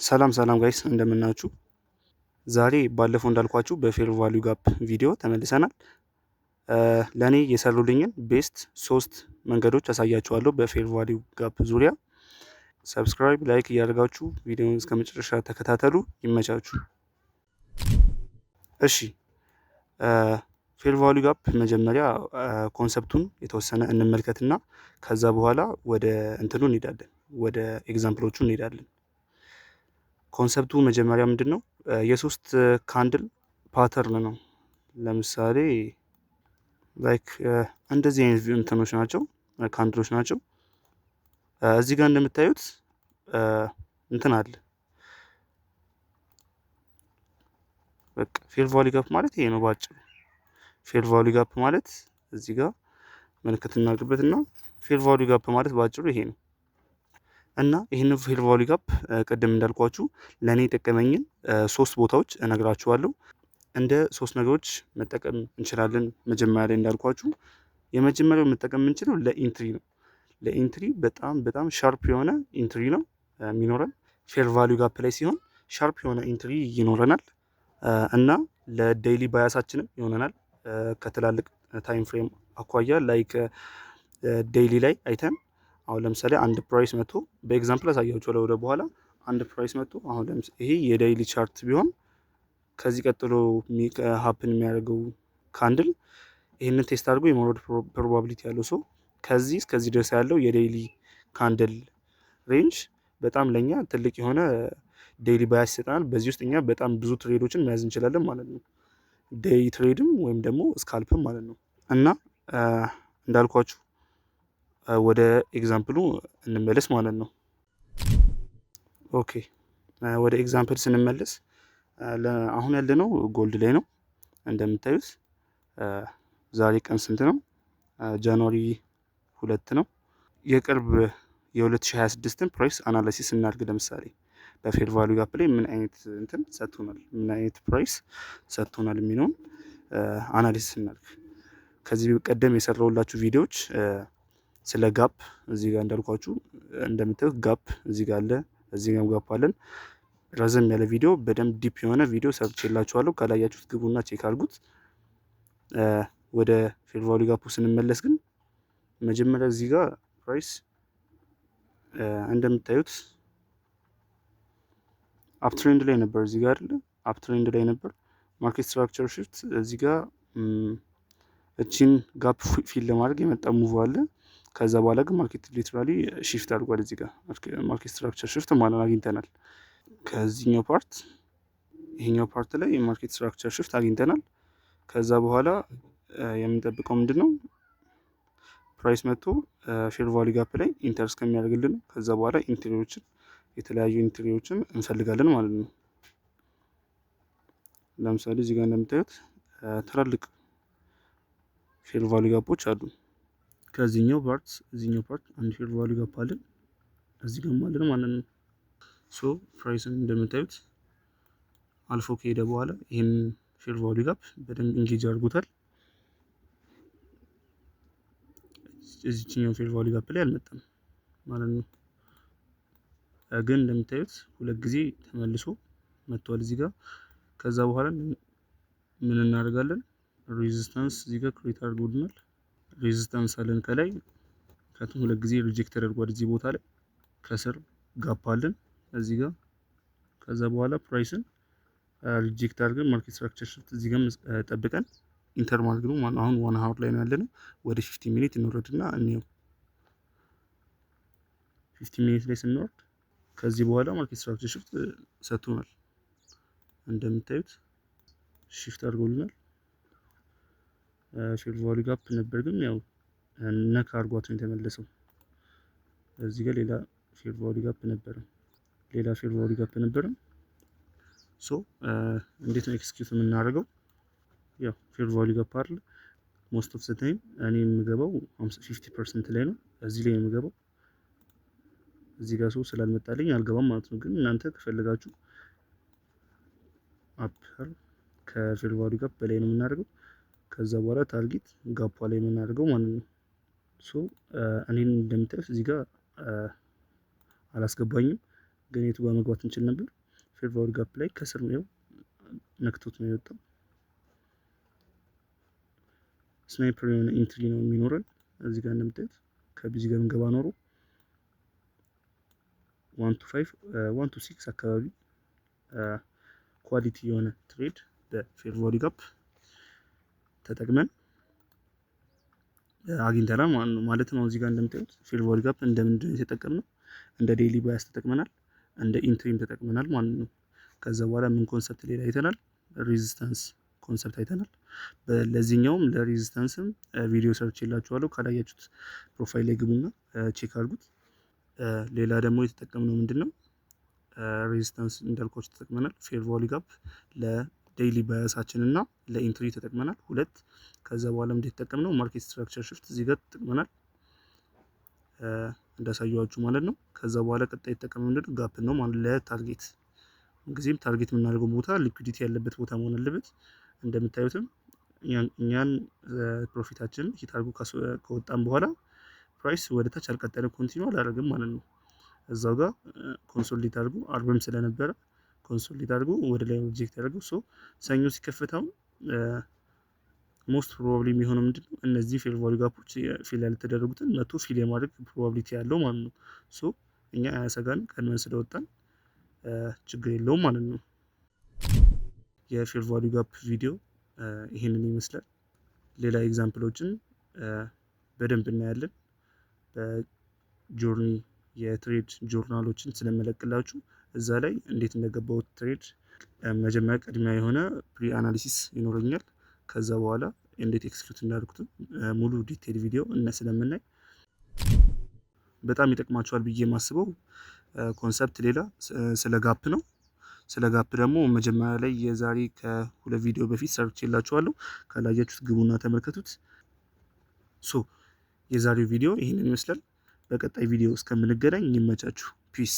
ሰላም ሰላም ጋይስ እንደምናችሁ። ዛሬ ባለፈው እንዳልኳችሁ በፌር ቫልዩ ጋፕ ቪዲዮ ተመልሰናል። ለእኔ የሰሩልኝን ቤስት 3 መንገዶች አሳያችኋለሁ በፌር ቫልዩ ጋፕ ዙሪያ። ሰብስክራይብ፣ ላይክ እያደረጋችሁ ቪዲዮውን እስከ መጨረሻ ተከታተሉ። ይመቻችሁ። እሺ ፌር ቫልዩ ጋፕ መጀመሪያ ኮንሰፕቱን የተወሰነ እንመልከትና ከዛ በኋላ ወደ እንትኑ እንሄዳለን፣ ወደ ኤግዛምፕሎቹ እንሄዳለን። ኮንሰፕቱ መጀመሪያ ምንድን ነው? የሶስት ካንድል ፓተርን ነው። ለምሳሌ ላይክ እንደዚህ አይነት እንትኖች ናቸው፣ ካንድሎች ናቸው። እዚህ ጋር እንደምታዩት እንትን አለ። በቃ ፌር ቫልዩ ጋፕ ማለት ይሄ ነው ባጭሩ። ፌር ቫልዩ ጋፕ ማለት እዚህ ጋር ምልክት እናድርግበትና ፌር ቫልዩ ጋፕ ማለት ባጭሩ ይሄ ነው። እና ይህንን ፌር ቫልዩ ጋፕ ቅድም እንዳልኳችሁ ለእኔ የጠቀመኝን 3 ቦታዎች እነግራችኋለሁ። እንደ 3 ነገሮች መጠቀም እንችላለን። መጀመሪያ ላይ እንዳልኳችሁ የመጀመሪያው መጠቀም የምንችለው ለኢንትሪ ነው። ለኢንትሪ በጣም ሻርፕ የሆነ ኢንትሪ ነው የሚኖረን ፌር ቫልዩ ጋፕ ላይ ሲሆን ሻርፕ የሆነ ኢንትሪ ይኖረናል። እና ለዴይሊ ባያሳችንም ይሆነናል። ከትላልቅ ታይም ፍሬም አኳያ ላይክ ዴይሊ ላይ አይተን አሁን ለምሳሌ አንድ ፕራይስ መጥቶ በኤግዛምፕል አሳያችኋለሁ ወደ በኋላ። አንድ ፕራይስ መጥቶ አሁን ለምሳሌ ይሄ የዴይሊ ቻርት ቢሆን ከዚህ ቀጥሎ ሀፕን የሚያደርገው ካንድል ይህንን ቴስት አድርጎ የመውረድ ፕሮባቢሊቲ ያለው ሰው ከዚህ እስከዚህ ድረስ ያለው የዴይሊ ካንድል ሬንጅ በጣም ለእኛ ትልቅ የሆነ ዴይሊ ባያስ ይሰጠናል። በዚህ ውስጥ እኛ በጣም ብዙ ትሬዶችን መያዝ እንችላለን ማለት ነው። ዴይ ትሬድም ወይም ደግሞ ስካልፕም ማለት ነው። እና እንዳልኳችሁ ወደ ኤግዛምፕሉ እንመለስ ማለት ነው። ኦኬ ወደ ኤግዛምፕል ስንመለስ አሁን ያለነው ጎልድ ላይ ነው። እንደምታዩት ዛሬ ቀን ስንት ነው? ጃንዋሪ 2 ነው። የቅርብ የ2026ን ፕራይስ አናላሲስ እናድርግ። ለምሳሌ በፌር ቫልዩ ጋፕ ላይ ምን አይነት እንትን ሰጥቶናል፣ ምን አይነት ፕራይስ ሰጥቶናል የሚለውን አናሊሲስ እናድርግ። ከዚህ ቀደም የሰራሁላችሁ ቪዲዮዎች ስለ ጋፕ እዚህ ጋር እንዳልኳችሁ እንደምታዩት ጋፕ እዚህ ጋር አለ፣ እዚህ ጋር ጋፕ አለን። ረዘም ያለ ቪዲዮ በደንብ ዲፕ የሆነ ቪዲዮ ሰርቼላችኋለሁ። ካላያችሁት ግቡና ቼክ አድርጉት። ወደ ፌር ቫልዩ ጋፑ ስንመለስ ግን መጀመሪያ እዚህ ጋር ፕራይስ እንደምታዩት አፕትሬንድ ላይ ነበር። እዚህ ጋር አይደለ? አፕትሬንድ ላይ ነበር። ማርኬት ስትራክቸር ሽፍት እዚህ ጋር እቺን ጋፕ ፊል ለማድረግ የመጣ ሙቭ አለ። ከዛ በኋላ ግን ማርኬት ሊትራሊ ሽፍት አድርጓል። እዚህ ጋር ማርኬት ስትራክቸር ሽፍት ማለት አግኝተናል። ከዚህኛው ፓርት ይሄኛው ፓርት ላይ የማርኬት ስትራክቸር ሽፍት አግኝተናል። ከዛ በኋላ የምንጠብቀው ምንድን ነው? ፕራይስ መጥቶ ፌር ቫልዩ ጋፕ ላይ ኢንተር እስከሚያደርግልን ከዛ በኋላ ኢንትሪዎችን የተለያዩ ኢንትሪዎችን እንፈልጋለን ማለት ነው። ለምሳሌ እዚህ ጋር እንደምታዩት ትላልቅ ፌር ቫልዩ ጋፖች አሉ። ከዚህኛው ፓርት እዚህኛው ፓርት አንድ ፌር ቫልዩ ጋፕ አለን፣ እዚህ ጋር አለን ማለት ነው። ሶ ፕራይስን እንደምታዩት አልፎ ከሄደ በኋላ ይህን ፌር ቫልዩ ጋፕ በደንብ ኢንጌጅ አድርጎታል። እዚህኛው ፌር ቫልዩ ጋፕ ላይ አልመጣም ማለት ነው። ግን እንደምታዩት ሁለት ጊዜ ተመልሶ መጥቷል እዚህ ጋር። ከዛ በኋላ ምን እናደርጋለን? ሬዚስታንስ እዚህ ጋር ክሬት አድርጎልናል። ሬዚስታንስ አለን ከላይ፣ ምክንያቱም ሁለት ጊዜ ሪጀክት ተደርጓል እዚህ ቦታ ላይ። ከስር ጋፕ አለን እዚህ ጋር። ከዛ በኋላ ፕራይስን ሪጀክት አድርገን ማርኬት ስትራክቸር ሽፍት እዚህ ጋር ጠብቀን ኢንተር ማድረግ ነው። አሁን 1 ሀወር ላይ ነው ያለነው። ወደ 50 ሚኒት እንወረድና እንየው። 50 ሚኒት ላይ ስንወርድ ከዚህ በኋላ ማርኬት ስትራክቸር ሽፍት ሰጥቶናል። እንደምታዩት ሽፍት አድርጎልናል። ፌር ቫልዩ ጋፕ ነበር ግን ያው ነካ አድርጓት ነው የተመለሰው። እዚህ ጋር ሌላ ፌር ቫልዩ ጋፕ ነበረ፣ ሌላ ፌር ቫልዩ ጋፕ ነበረ። ሶ እንዴት ነው ኤክስኪዩት የምናደርገው? ያው ፌር ቫልዩ ጋፕ አይደል ሞስት ኦፍ ዘ ታይም እኔ የምገባው 50% ላይ ነው። እዚህ ላይ ነው የምገባው። እዚህ ጋር ሰው ስላልመጣልኝ አልገባም ማለት ነው። ግን እናንተ ከፈለጋችሁ አፐር ከፌር ቫልዩ ጋፕ በላይ ነው የምናደርገው። ከዛ በኋላ ታርጌት ጋፓ ላይ የምናደርገው ማለት ነው። ሶ እኔን እንደምታዩት እዚህ ጋር አላስገባኝም። ግን የቱ ጋር መግባት እንችል ነበር? ፌር ቫልዩ ጋፕ ላይ ከስር ነው ነክቶት ነው የወጣው። ስናይፐር የሆነ ኢንትሪ ነው የሚኖረን እዚህ ጋር እንደምታዩት። ከዚህ ጋር እንገባ ኖሮ 1 to 5 1 to 6 አካባቢ ኳሊቲ የሆነ ትሬድ በፌር ቫልዩ ጋፕ ተጠቅመን አግኝተናል ማለት ነው። እዚህ ጋር እንደምታዩት ፌር ቫልዩ ጋፕ እንደምንድን የተጠቀምነው? እንደ ዴይሊ ባያስ ተጠቅመናል፣ እንደ ኢንትሪም ተጠቅመናል ማለት ነው። ከዛ በኋላ ምን ኮንሰፕት ሌላ አይተናል? ሬዚስታንስ ኮንሰፕት አይተናል። ለዚህኛውም ለሬዚስታንስም ቪዲዮ ሰርች የላችኋለሁ። ካላያችሁት ፕሮፋይል ላይ ግቡና ቼክ አድርጉት። ሌላ ደግሞ የተጠቀምነው ምንድነው? ሬዚስታንስ እንዳልኳችሁ ተጠቅመናል። ፌር ቫልዩ ጋፕ ለዴይሊ ባያሳችን እና ለኢንትሪ ተጠቅመናል 2። ከዛ በኋላ እንዴት ተጠቀምነው? ማርኬት ስትራክቸር ሽፍት እዚህ ጋር ተጠቅመናል እንዳሳየዋችሁ ማለት ነው። ከዛ በኋላ ቀጣይ የተጠቀመው ምንድነው? ጋፕ ነው ማለት ለታርጌት ጊዜም ታርጌት የምናደርገው ቦታ ሊኩዊዲቲ ያለበት ቦታ መሆን አለበት። እንደምታዩትም እኛን ፕሮፊታችን ሂት አድርጎ ከወጣን በኋላ ፕራይስ ወደ ታች አልቀጠለም፣ ኮንቲኒው አላደረግም ማለት ነው። እዛው ጋር ኮንሶሊዴት አድርጎ አርብም ስለነበረ ኮንሶሊዴት አድርጎ ወደ ላይ ኦብጀክት ያደርገው ሰኞ ሲከፈታው ሞስት ፕሮባብሊ የሚሆነው ምንድነው? እነዚህ ፌር ቫልዩ ጋፖች ፊል ያልተደረጉትን መቶ ፊል የማድረግ ፕሮባቢሊቲ ያለው ማለት ነው። እኛ አያሰጋን ቀድመን ስለወጣን ችግር የለውም ማለት ነው። የፌር ቫልዩ ጋፕ ቪዲዮ ይሄንን ይመስላል። ሌላ ኤግዛምፕሎችን በደንብ እናያለን። በጆርኒ የትሬድ ጆርናሎችን ስለመለቅላችሁ እዛ ላይ እንዴት እንደገባው ትሬድ መጀመሪያ ቅድሚያ የሆነ ፕሪ አናሊሲስ ይኖረኛል። ከዛ በኋላ እንዴት ኤክስኪዩት እንዳደረኩት ሙሉ ዲቴል ቪዲዮ ስለምናይ በጣም ይጠቅማችኋል ብዬ የማስበው ኮንሰፕት ሌላ ስለ ጋፕ ነው። ስለ ጋፕ ደግሞ መጀመሪያ ላይ የዛሬ ከ2 ቪዲዮ በፊት ሰርቼላችኋለሁ። ካላያችሁት ግቡና ተመልከቱት። የዛሬው ቪዲዮ ይህንን ይመስላል። በቀጣይ ቪዲዮ እስከምንገናኝ ይመቻችሁ። ፒስ